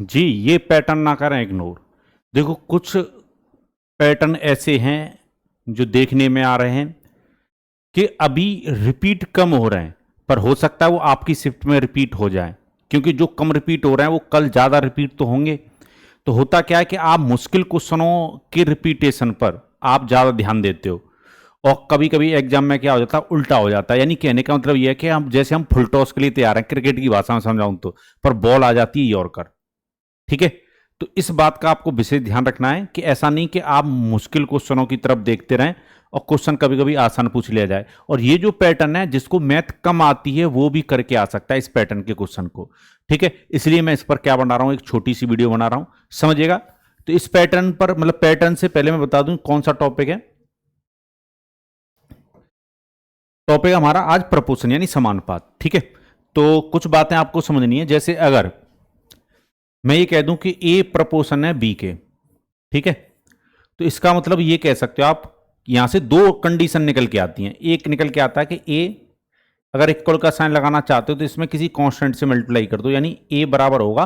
जी, ये पैटर्न ना करें इग्नोर। देखो कुछ पैटर्न ऐसे हैं जो देखने में आ रहे हैं कि अभी रिपीट कम हो रहे हैं, पर हो सकता है वो आपकी शिफ्ट में रिपीट हो जाए, क्योंकि जो कम रिपीट हो रहे हैं वो कल ज़्यादा रिपीट तो होंगे। तो होता क्या है कि आप मुश्किल क्वेश्चनों के रिपीटेशन पर आप ज़्यादा ध्यान देते हो, और कभी कभी एग्जाम में क्या हो जाता है, उल्टा हो जाता है। यानी कहने का मतलब यह है कि हम जैसे हम फुल टॉस के लिए तैयार हैं, क्रिकेट की भाषा में समझाऊं तो, पर बॉल आ जाती है यॉर्कर। ठीक है। तो इस बात का आपको विशेष ध्यान रखना है कि ऐसा नहीं कि आप मुश्किल क्वेश्चनों की तरफ देखते रहें और क्वेश्चन कभी कभी आसान पूछ लिया जाए। और ये जो पैटर्न है, जिसको मैथ कम आती है वो भी करके आ सकता है इस पैटर्न के क्वेश्चन को। ठीक है, इसलिए मैं इस पर क्या बना रहा हूं, एक छोटी सी वीडियो बना रहा हूं, समझिएगा। तो इस पैटर्न पर, मतलब पैटर्न से पहले मैं बता दूं कौन सा टॉपिक है। टॉपिक हमारा आज प्रपोर्शन यानी समानुपात। ठीक है, तो कुछ बातें आपको समझनी है। जैसे अगर मैं ये कह दूं कि ए प्रपोर्शन है बी के, ठीक है, तो इसका मतलब ये कह सकते हो आप, यहां से दो कंडीशन निकल के आती हैं। एक निकल के आता है कि ए, अगर इक्वल का साइन लगाना चाहते हो तो इसमें किसी कांस्टेंट से मल्टीप्लाई कर दो, यानी ए बराबर होगा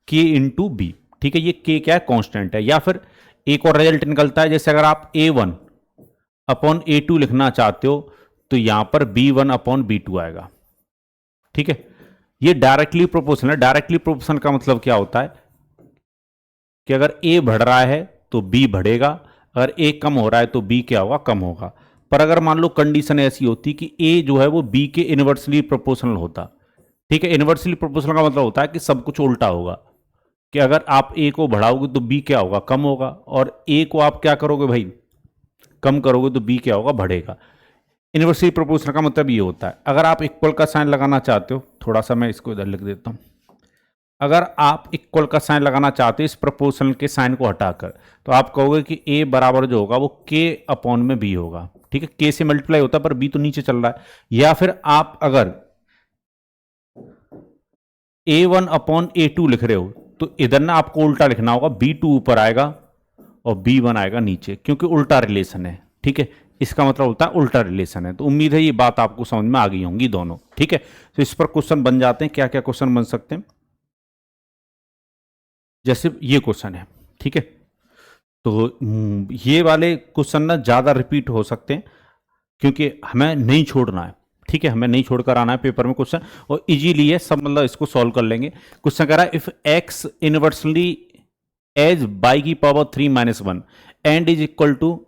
के इंटू बी। ठीक है, ये के क्या है, कांस्टेंट है। या फिर एक और रिजल्ट निकलता है, जैसे अगर आप A one upon A two लिखना चाहते हो तो यहां पर B one upon B two आएगा। ठीक है, ये डायरेक्टली प्रोपोर्शनल है। डायरेक्टली प्रोपोर्शनल का मतलब क्या होता है कि अगर ए बढ़ रहा है तो बी बढ़ेगा, अगर ए कम हो रहा है तो बी क्या होगा, कम होगा। पर अगर मान लो कंडीशन ऐसी होती कि ए जो है वो बी के इनवर्सली प्रोपोर्शनल होता। ठीक है, इनवर्सली प्रोपोर्शनल का मतलब होता है कि सब कुछ उल्टा होगा, कि अगर आप ए को बढ़ाओगे तो बी क्या होगा, कम होगा, और ए को आप क्या करोगे भाई, कम करोगे तो बी क्या होगा, बढ़ेगा। इनवर्सली प्रोपोर्शनल का मतलब ये होता है। अगर आप इक्वल का साइन लगाना चाहते हो, थोड़ा सा मैं इसको इधर लिख देता हूं, अगर आप इक्वल का साइन लगाना चाहते हो इस प्रपोर्शनल के साइन को हटाकर, तो आप कहोगे कि ए बराबर जो होगा वो के अपॉन में बी होगा। ठीक है, के से मल्टीप्लाई होता है पर बी तो नीचे चल रहा है। या फिर आप अगर ए वन अपॉन ए टू लिख रहे हो तो इधर ना आपको उल्टा लिखना होगा, बी टू ऊपर आएगा और बी वन आएगा नीचे, क्योंकि उल्टा रिलेशन है। ठीक है, इसका मतलब होता है उल्टा रिलेशन है। तो उम्मीद है ये बात आपको समझ में आ गई होंगी दोनों। ठीक है, तो इस पर क्वेश्चन बन जाते हैं। क्या क्या क्वेश्चन बन सकते हैं, जैसे ये क्वेश्चन है। ठीक है, तो ये वाले क्वेश्चन ना ज़्यादा रिपीट हो सकते हैं, क्योंकि हमें नहीं छोड़ना है। ठीक है, हमें नहीं छोड़कर आना है पेपर में क्वेश्चन, और इजीली है सब, मतलब इसको सॉल्व कर लेंगे। क्वेश्चन कह रहा है if x inversely as y की power 3 - 1 and is equal to,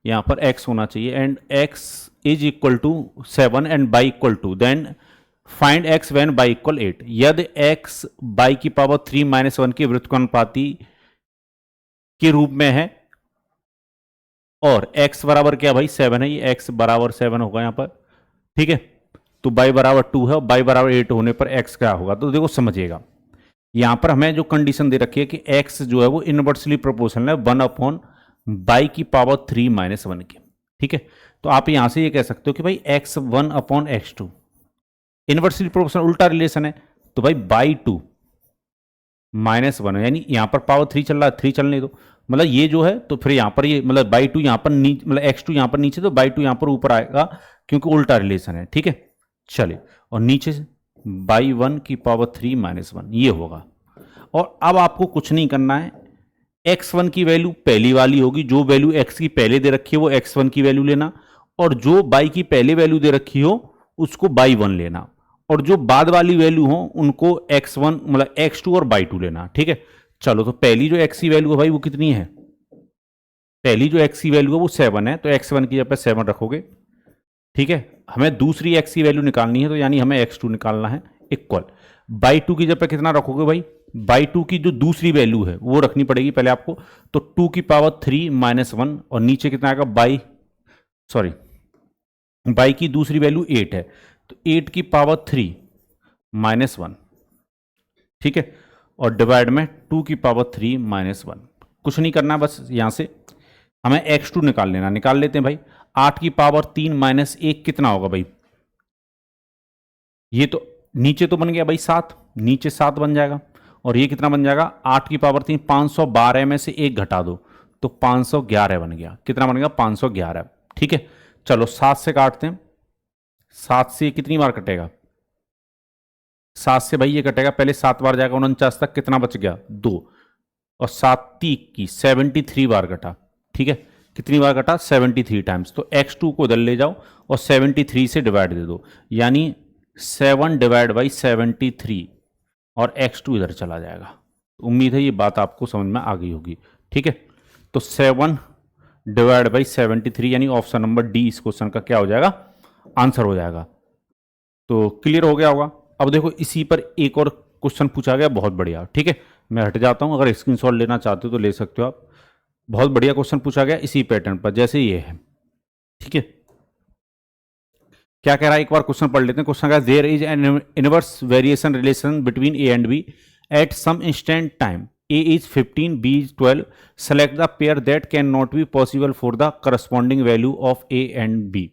यहाँ पर एक्स होना चाहिए, and x is equal to 7 and y equal to, then find x when y equal 8। यदि एक्स बाई की पावर 3 - 1 की व्युत्क्रमानुपाती के रूप में है और x बराबर क्या भाई 7 है, ये x बराबर 7 होगा यहाँ पर। ठीक है, तो y बराबर 2 है और y बराबर 8 होने पर x क्या होगा, तो देखो समझिएगा। यहां पर हमें जो कंडीशन दे रखी है कि x जो है वो इनवर्सली प्रोपोर्शनल है 1 अपॉन बाई की पावर 3 - 1 की। ठीक है, तो आप यहां से ये कह सकते हो कि भाई x1 upon x2 inversely proportional, उल्टा रिलेशन है, तो भाई बाई 2 -1, यानी यहां पर पावर 3 चल रहा है, 3 चलने दो, मतलब ये जो है, तो फिर यहां पर ये मतलब बाई 2 यहां पर नीचे, मतलब x2 यहां पर नीचे, तो बाई 2 यहां पर ऊपर आएगा, क्योंकि उल्टा रिलेशन है। ठीक है, चलिए, और नीचे से बाई 1 की पावर 3 - 1 ये होगा। और अब आपको कुछ नहीं करना है, x1 की वैल्यू पहली वाली होगी, जो वैल्यू x की पहले दे रखी है वो x1 की वैल्यू लेना, और जो बाई की पहले वैल्यू दे रखी हो उसको बाई 1 लेना, और जो बाद वाली वैल्यू हो उनको x1 मतलब x2 और बाई 2 लेना। ठीक है, चलो, तो पहली जो x की वैल्यू है भाई वो कितनी है, पहली जो x की वैल्यू है वो 7 है, तो x1 की जगह 7 रखोगे। ठीक है, हमें दूसरी x की वैल्यू निकालनी है, तो यानी हमें x2 निकालना है, इक्वल बाई 2 की जगह कितना रखोगे भाई, बाई 2 की जो दूसरी वैल्यू है वो रखनी पड़ेगी पहले आपको, तो 2 की पावर 3 - 1, और नीचे कितना आएगा बाई, सॉरी, बाई की दूसरी वैल्यू 8 है, तो 8 की पावर 3 - 1। ठीक है, और डिवाइड में 2 की पावर 3 - 1। कुछ नहीं करना, बस यहां से हमें x2 निकाल लेना, निकाल लेते हैं भाई। 8 की पावर 3 - 1 कितना होगा भाई, ये तो नीचे तो बन गया भाई 7, नीचे 7 बन जाएगा, और ये कितना बन जाएगा 8 की पावर 3, 512 में से 1 घटा दो तो 511 बन गया। कितना बन गया 511। ठीक है, चलो 7 से काटते हैं, 7 से कितनी बार कटेगा, 7 से भाई ये कटेगा, पहले 7 बार जाएगा 49 तक, कितना बच गया 2, और 7 की 73 बार कटा। ठीक है, कितनी बार कटा 73 टाइम्स। तो x2 को इधर ले जाओ और 73 से डिवाइड दे दो, यानी 7 डिवाइड बाई 73, और x2 इधर चला जाएगा। उम्मीद है ये बात आपको समझ में आ गई होगी। ठीक है, तो 7 डिवाइड बाई 73 यानी ऑप्शन नंबर डी इस क्वेश्चन का क्या हो जाएगा, आंसर हो जाएगा। तो क्लियर हो गया होगा। अब देखो इसी पर एक और क्वेश्चन पूछा गया, बहुत बढ़िया। ठीक है, मैं हट जाता हूं, अगर स्क्रीनशॉट लेना चाहते हो तो ले सकते हो आप। बहुत बढ़िया क्वेश्चन पूछा गया इसी पैटर्न पर, जैसे ये है। ठीक है, क्या कह रहा है एक बार क्वेश्चन पढ़ लेते हैं। क्वेश्चन का there is an inverse variation relation between A and B at some instant time, A is 15, B is 12, select the pair that can not be possible for the corresponding value of A and B.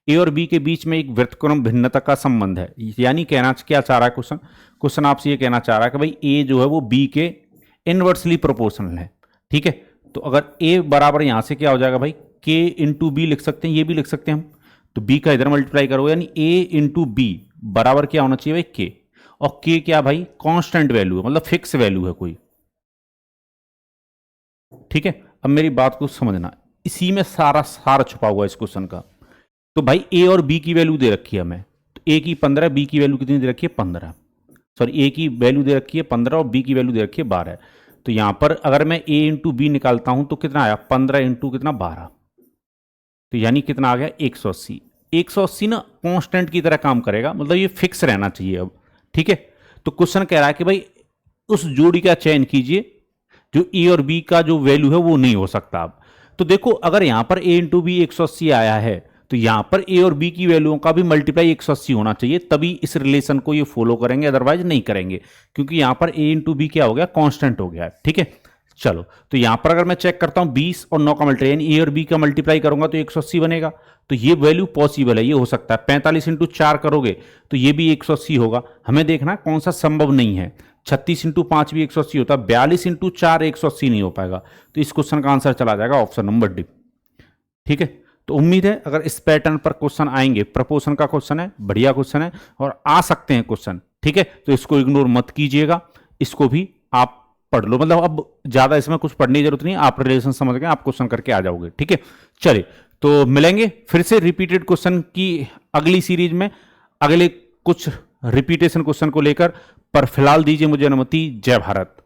A और B के बीच में एक व्युत्क्रम भिन्नता का संबंध है, यानी कहना क्या चाह रहा है क्वेश्चन आपसे ये कहना चाह रहा है कि भाई ए जो है वो बी के इनवर्सली प्रोपोर्शनल है। ठीक है, तो अगर ए बराबर यहां से क्या हो जाएगा भाई, के इंटू बी लिख सकते हैं, ये भी लिख सकते हैं हम। तो बी का इधर मल्टीप्लाई करो, यानी ए इंटू बी बराबर क्या होना चाहिए भाई, के। और के क्या भाई, कांस्टेंट वैल्यू है, मतलब फिक्स वैल्यू है कोई। ठीक है, अब मेरी बात को समझना, इसी में सारा सार छुपा हुआ है इस क्वेश्चन का। तो भाई ए और बी की वैल्यू दे रखी है हमें, तो ए की 15, बी की वैल्यू कितनी दे रखी है 15, सॉरी ए की वैल्यू दे रखी है 15 और बी की वैल्यू दे रखी है 12। तो यहां पर अगर मैं ए इंटू बी निकालता हूं तो कितना आया, 15 इंटू कितना 12, तो यानी कितना आ गया 180। 180 ना कांस्टेंट की तरह काम करेगा, मतलब ये फिक्स रहना चाहिए अब। ठीक है, तो क्वेश्चन कह रहा है कि भाई उस जोड़ी का चयन कीजिए जो ए और बी का जो वैल्यू है वो नहीं हो सकता। अब तो देखो अगर यहां पर ए इंटू बी 180 आया है, तो यहां पर ए और बी की वैल्यूओं का भी मल्टीप्लाई 180 होना चाहिए, तभी इस रिलेशन को ये फॉलो करेंगे, अदरवाइज नहीं करेंगे, क्योंकि यहां पर ए इंटू बी क्या हो गया, कांस्टेंट हो गया है। ठीक है, चलो तो यहां पर अगर मैं चेक करता हूं 20 और 9 का मल्टीप्लाई, यानी ए और बी का मल्टीप्लाई करूंगा तो 180 बनेगा, तो ये वैल्यू पॉसिबल है, ये हो सकता है। 45 इंटू 4 करोगे तो ये भी 180 होगा। हमें देखना कौन सा संभव नहीं है। 36 इंटू 5 भी 180 होता है, 42 इंटू 4 180 नहीं हो पाएगा, तो इस क्वेश्चन का आंसर चला जाएगा ऑप्शन नंबर डी। ठीक है, तो उम्मीद है अगर इस पैटर्न पर क्वेश्चन आएंगे, प्रपोर्शन का क्वेश्चन है, बढ़िया क्वेश्चन है और आ सकते हैं क्वेश्चन। ठीक है, तो इसको इग्नोर मत कीजिएगा, इसको भी आप पढ़ लो, मतलब अब ज्यादा इसमें कुछ पढ़ने की जरूरत नहीं, आप रिलेशन समझ गए, आप क्वेश्चन करके आ जाओगे। ठीक है, चलिए तो मिलेंगे फिर से रिपीटेड क्वेश्चन की अगली सीरीज में, अगले कुछ रिपीटेशन क्वेश्चन को लेकर। पर फिलहाल दीजिए मुझे अनुमति। जय भारत।